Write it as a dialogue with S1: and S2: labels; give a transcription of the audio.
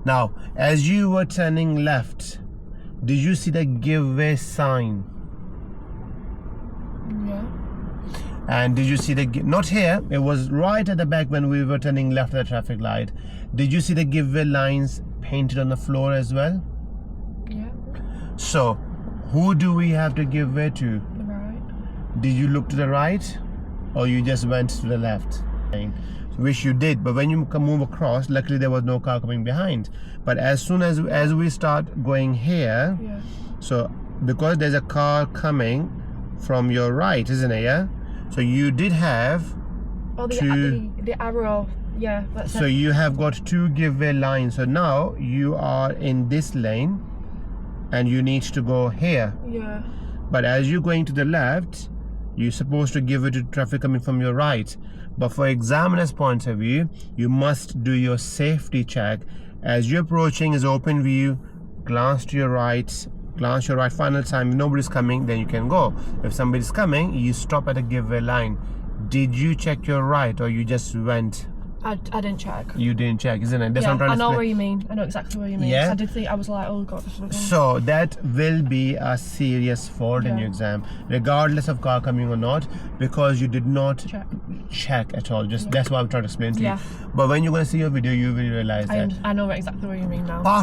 S1: Now, as you were turning left, did you see the give way sign?
S2: Yeah.
S1: And did you see the, not here, it was right at the back when we were turning left at the traffic light. Did you see the give way lines painted on the floor as well?
S2: Yeah.
S1: So, who do we have to give way to?
S2: The right.
S1: Did you look to the right or you just went to the left? Which you did, but when you move across, luckily there was no car coming behind. But as soon as we start going here,
S2: Yeah.
S1: so because there's a car coming from your right, isn't it? Yeah. So you did have
S2: Oh, the arrow. Yeah. That's
S1: so
S2: it.
S1: you have got two give way lines. So now you are in this lane and you need to go here.
S2: Yeah.
S1: But as you're going to the left, you're supposed to give it to traffic coming from your right. But for examiner's point of view, you must do your safety check. As you're approaching is open view, glance to your right, final time. If nobody's coming, then you can go. If somebody's coming, you stop at a give way line. Did you check your right or you just went?
S2: I didn't check.
S1: You didn't check, isn't it? That's
S2: Yeah,
S1: what I'm trying
S2: I
S1: to
S2: know
S1: explain.
S2: what you mean. I know exactly what you mean.
S1: Yeah?
S2: I did think, I was like, oh god.
S1: So that will be a serious fault in
S2: Yeah.
S1: your exam, regardless of car coming or not, because you did not check at all. Just that's what I'm trying to explain to
S2: Yeah.
S1: you. But when you're going to see your video, you will realize that.
S2: I know exactly what you mean now.